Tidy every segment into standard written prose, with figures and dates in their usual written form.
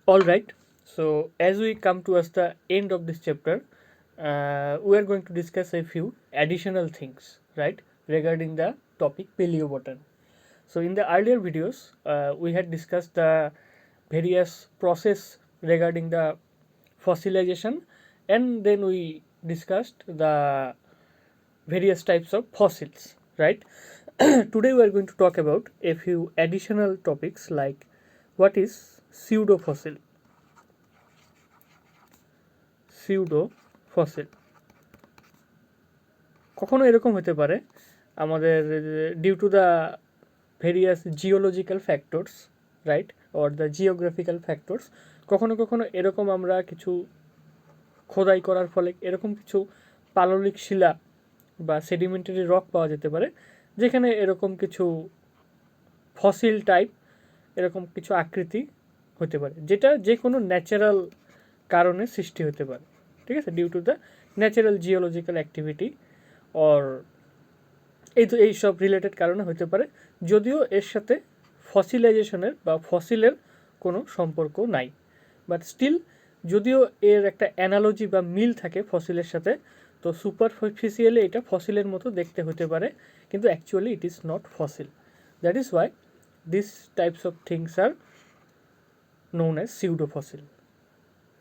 All right. So as we come towards the end of this chapter, we are going to discuss a few additional things, right, regarding the topic paleobotany. So in the earlier videos, we had discussed the various process regarding the fossilization, and then we discussed the various types of fossils, right? Today we are going to talk about a few additional topics like what is pseudo fossil. Pseudo fossil কখনো এরকম হতে পারে আমাদের due to the various geological factors, right, or the geographical factors, কখনো কখনো এরকম আমরা কিছু খোদাই করার ফলে এরকম কিছু পাললিক শিলা বা সেডিমেন্টারি রক পাওয়া যেতে পারে যেখানে এরকম কিছু ফসিল টাইপ এরকম কিছু আকৃতি হতে পারে, যেটা যে কোনো ন্যাচারাল কারণে সৃষ্টি হতে পারে, ঠিক আছে, due to the natural geological activity or এই সব রিলেটেড কারণে হতে পারে, যদিও এর সাথে ফসিলাইজেশনের বা ফসিলের কোনো সম্পর্ক নাই, বাট স্টিল যদিও এর একটা অ্যানালজি বা মিল থাকে ফসিলের সাথে, তো সুপারফিশিয়ালি এটা ফসিলের মতো দেখতে হতে পারে, কিন্তু actually it is not fossil. That is why this types of things are known as pseudo fossil,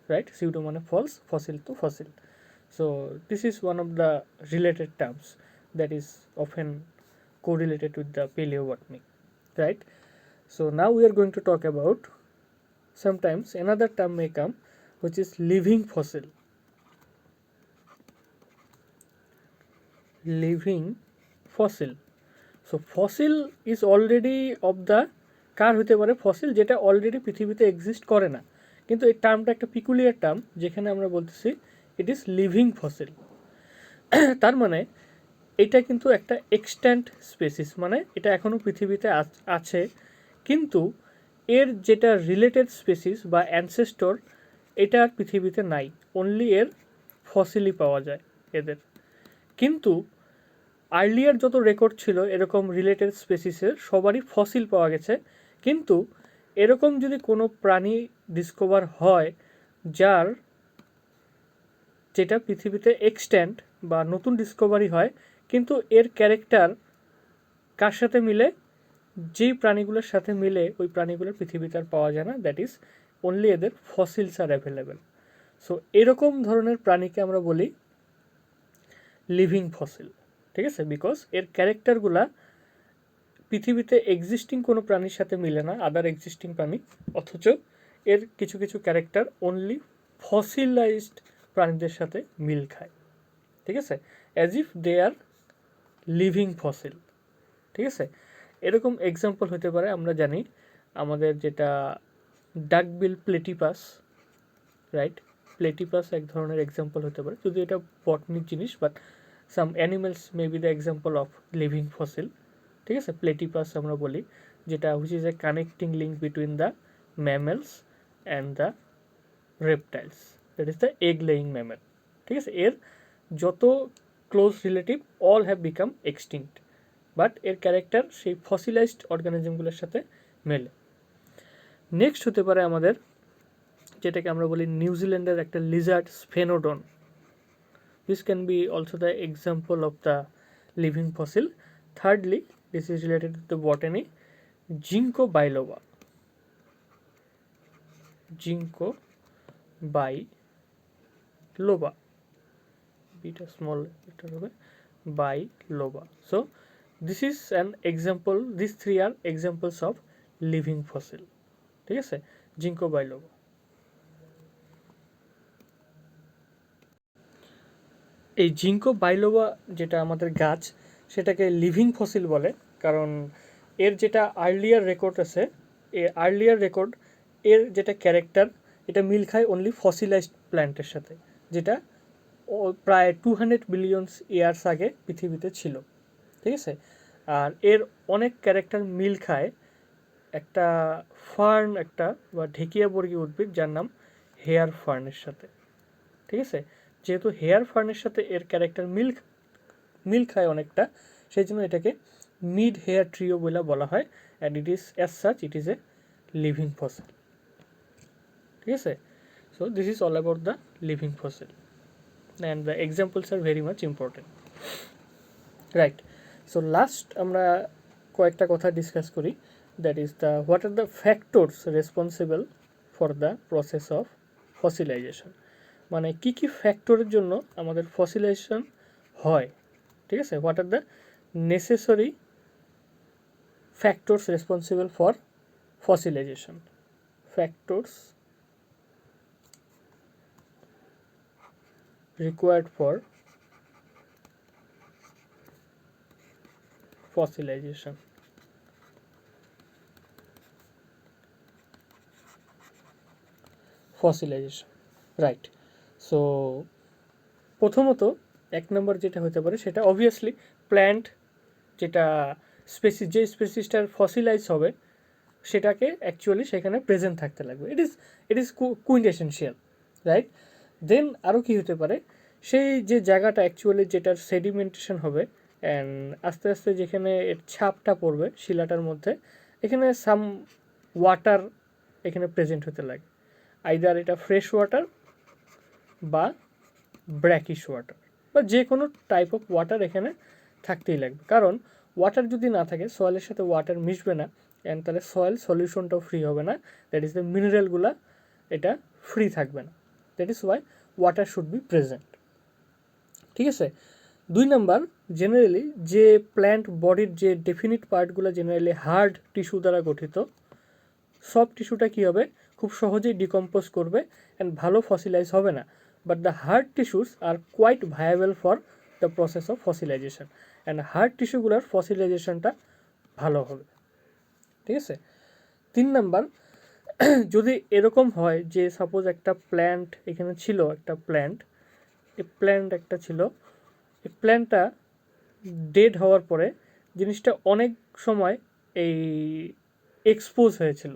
right? Pseudo মানে false, fossil to fossil. So this is one of the related terms that is often correlated with the paleobotany, right? So now we are going to talk about sometimes another term may come which is living fossil. Living fossil. So fossil is already of the কার হতে পারে fossil যেটা already পৃথিবীতে exist করে না, কিন্তু এই টার্মটা একটা peculiar term যেখানে আমরা বলতেছি ইট ইজ লিভিং ফসিল। তার মানে এটা কিন্তু একটা এক্সট্যান্ট স্পেসিস, মানে এটা এখনও পৃথিবীতে আছে, কিন্তু এর যেটা রিলেটেড স্পেসিস বা অ্যানসেস্টর এটা আর পৃথিবীতে নাই, অনলি এর ফসিলই পাওয়া যায় এদের। কিন্তু আর্লিয়ার যত রেকর্ড ছিল এরকম রিলেটেড স্পেসিসের সবারই ফসিল পাওয়া গেছে, কিন্তু এরকম যদি কোনো প্রাণী ডিসকভার হয় যার যেটা পৃথিবীতে এক্সট্যান্ট বা নতুন ডিসকভারি হয়, কিন্তু এর ক্যারেক্টার কার সাথে মিলে, যেই প্রাণীগুলোর সাথে মিলে ওই প্রাণীগুলোর পৃথিবীতে আর পাওয়া যায় না, দ্যাট ইজ অনলি এদের ফসিলস আর অ্যাভেলেবেল। সো এরকম ধরনের প্রাণীকে আমরা বলি লিভিং ফসিল, ঠিক আছে, বিকজ এর ক্যারেক্টারগুলা পৃথিবীতে এক্সিস্টিং কোনো প্রাণীর সাথে মিলে না, আদার এক্সিস্টিং প্রাণী, অথচ এর কিছু কিছু ক্যারেক্টার অনলি ফসিলাইজড প্রাণীদের সাথে মিল খায়, ঠিক আছে, as if they are living fossil, ঠিক আছে। এরকম এক্সাম্পল হতে পারে আমরা জানি আমাদের যেটা ডাকবিল প্লেটিপাস, রাইট, প্লেটিপাস এক ধরনের এক্সাম্পল হতে পারে, যদি এটা বটনিক জিনিস, but some animals may be the example of living fossil, ঠিক আছে। প্লেটিপাস আমরা বলি যেটা which is a connecting link between the mammals and the reptiles, that is the egg laying mammal, ঠিক আছে। এর যত close relative all have become extinct, but এর ক্যারেক্টার সেই ফসিলাইজড অর্গানিজমগুলোর সাথে মেলে। নেক্সট হতে পারে আমাদের যেটাকে আমরা বলি নিউজিল্যান্ডের একটা lizard Sphenodon, this can be also the example of the living fossil. Thirdly, this is related to the botany, ginkgo biloba, ginkgo biloba, beta small letter হবে biloba. So this is an example, these three are examples of living fossil, ঠিক আছে, ginkgo biloba। এই ginkgo biloba যেটা আমাদের গাছ সেটাকে living fossil বলে, কারণ এর যেটা আর্লিয়ার রেকর্ড আছে, আর্লিয়ার রেকর্ড এর যেটা ক্যারেক্টার এটা মিল খায় অনলি ফসিলাইজড প্ল্যান্টের সাথে, যেটা প্রায় 200 বিলিয়নস ইয়ার্স আগে পৃথিবীতে ছিল, ঠিক আছে। আর এর অনেক ক্যারেক্টার মিল খায় একটা ফার্ন, একটা বা ঢেকিয়াবর্গী উদ্ভিদ যার নাম হেয়ার ফার্নের সাথে, ঠিক আছে। যেহেতু হেয়ার ফার্নের সাথে এর ক্যারেক্টার মিল খায় অনেকটা, সেই জন্য এটাকে মিড হেয়ার ট্রিও বলে বলা হয়, and it is as such it is a living fossil, ঠিক ঠিক আছে? So this is all about the living fossil and the examples are very much important, right? So last আমরা কয়েকটা কথা discuss করি, that is the what are the factors responsible for the process of fossilization, মানে কি কি ফ্যাক্টরের জন্য আমাদের ফসিলাইজেশন হয়, ঠিক আছে? What are the necessary factors responsible for fossilization, factors required for fossilization. Right. So প্রথমত এক নম্বর যেটা হতে পারে সেটা অবভিয়াসলি প্ল্যান্ট, যেটা যে স্পেসিসটার ফসিলাইজ হবে সেটাকে অ্যাকচুয়ালি সেখানে প্রেজেন্ট থাকতে লাগবে। It is কুইন্টেসেনশিয়াল, right? দেন আরও কী হতে পারে, সেই যে জায়গাটা অ্যাকচুয়ালি যেটার সেডিমেন্টেশন হবে অ্যান্ড আস্তে আস্তে যেখানে এর ছাপটা পড়বে শিলাটার মধ্যে, এখানে সাম ওয়াটার এখানে প্রেজেন্ট হতে লাগে, আইদার এটা ফ্রেশ ওয়াটার বা ব্র্যাকিশ ওয়াটার বা যে কোনো টাইপ অফ ওয়াটার এখানে থাকতেই লাগবে। কারণ ওয়াটার যদি না থাকে, সয়েলের সাথে ওয়াটার মিশবে না, অ্যান্ড তাহলে সয়েল সলিউশনটাও ফ্রি হবে না, দ্যাট ইজ দ্য মিনারেলগুলা এটা ফ্রি থাকবে না। That is Y water should be present, ঠিক আছে? 2 নাম্বার, জেনারেলি যে প্ল্যান্ট বডির যে ডেফিনিট পার্টগুলো জেনারেলি হার্ড টিস্যু দ্বারা গঠিত, সব টিস্যুটা কী হবে, খুব সহজেই ডিকম্পোজ করবে অ্যান্ড ভালো ফসিলাইজ হবে না, but the hard tissues are quite viable for the process of fossilisation, and hard টিস্যুগুলোর ফসিলাইজেশনটা ভালো হবে, ঠিক আছে? 3 নাম্বার, যদি এরকম হয় যে সাপোজ একটা প্ল্যান্ট এখানে ছিল, একটা প্ল্যান্ট একটা ছিল, এই প্ল্যান্টটা ডেড হওয়ার পরে জিনিসটা অনেক সময় এই এক্সপোজ হয়েছিল,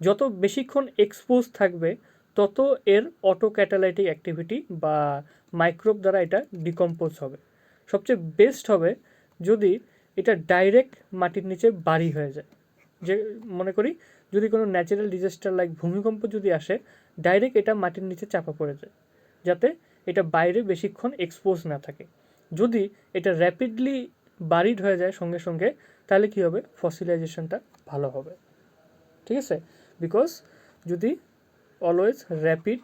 যত বেশিক্ষণ এক্সপোজ থাকবে তত এর অটো ক্যাটালাইটিক অ্যাক্টিভিটি বা মাইক্রোব দ্বারা এটা ডিকম্পোজ হবে। সবচেয়ে বেস্ট হবে যদি এটা ডাইরেক্ট মাটির নিচে বাড়ি হয়ে যায়। যে মনে করি যদি কোনো ন্যাচারাল ডিজাস্টার লাইক ভূমিকম্প যদি আসে, ডাইরেক্ট এটা মাটির নিচে চাপা পড়ে যায়, যাতে এটা বাইরে বেশিক্ষণ এক্সপোজ না থাকে। যদি এটা র্যাপিডলি বারিড হয়ে যায় সঙ্গে সঙ্গে, তাহলে কী হবে, ফসিলাইজেশনটা ভালো হবে, ঠিক আছে? বিকজ যদি অলওয়েজ র্যাপিড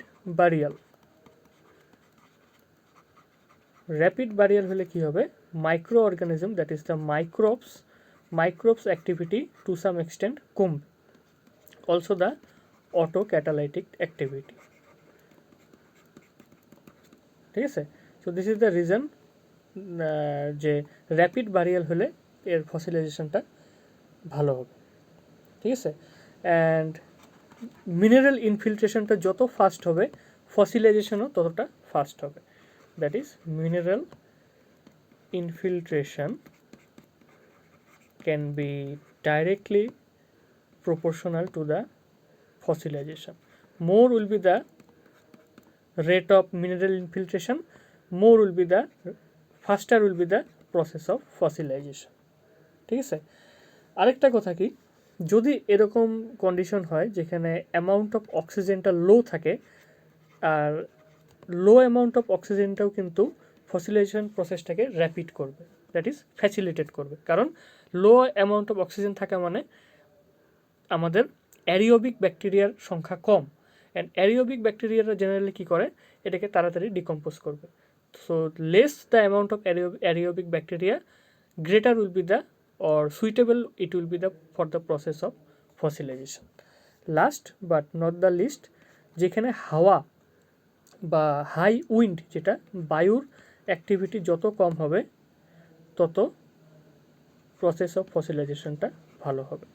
বারিয়াল হলে কী হবে, microorganism, that is the microbes activity to some extent কমবে, also the autocatalytic activity, ঠিক আছে? So this is the reason যে র্যাপিড বারিয়াল হলে এর ফসিলাইজেশনটা ভালো হবে, ঠিক আছে? অ্যান্ড মিনারেল ইনফিল্ট্রেশনটা যত ফাস্ট হবে, ফসিলাইজেশনও ততটা ফাস্ট হবে, that is mineral infiltration can be directly proportional to the fossilization. More will be the rate of mineral infiltration, more will be the faster will be the process of fossilization, ঠিক আছে? আরেকটা কথা কি, যদি এরকম condition হয় যেখানে amount of অক্সিজেনটা লো থাকে, আর লো অ্যামাউন্ট অফ অক্সিজেনটাও কিন্তু ফসিলাইজেশন প্রসেসটাকে র্যাপিড করবে, দ্যাট ইজ ফ্যাসিলিটেট করবে। কারণ লো অ্যামাউন্ট অফ অক্সিজেন থাকা মানে আমাদের অ্যারিওবিক ব্যাকটেরিয়ার সংখ্যা কম, অ্যান্ড অ্যারিওবিক ব্যাকটেরিয়ারা জেনারেলি কী করে, এটাকে তাড়াতাড়ি ডিকম্পোজ করবে। So less the amount of aerobic bacteria, greater will be the or suitable it will be the for the process of fossilization. Last but not the least, যেখানে হাওয়া বা হাই উইন্ড, যেটা বায়ুর activity যত কম হবে তত process of ফসিলাইজেশনটা ভালো হবে।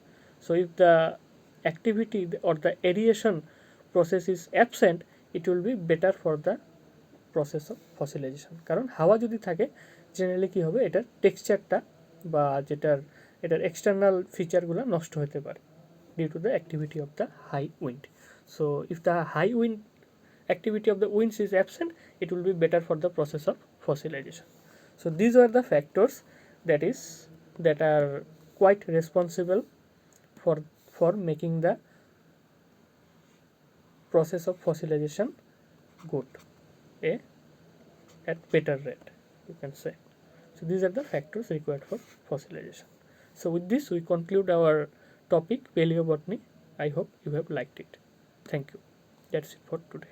So if the activity or the aeration process is absent, it will be better for the process of fossilization. কারণ হাওয়া যদি থাকে জেনারেলি কী হবে, এটার টেক্সচারটা বা এটার এক্সটার্নাল ফিচারগুলো নষ্ট হতে পারে due to the activity of the high wind. So if the high wind activity of the winds is absent, it will be better for the process of fossilization. So these are the factors that are quite responsible for making the process of fossilization good, at better rate, you can say. So these are the factors required for fossilization. So with this we conclude our topic paleobotany. I hope you have liked it. Thank you. That's it for today.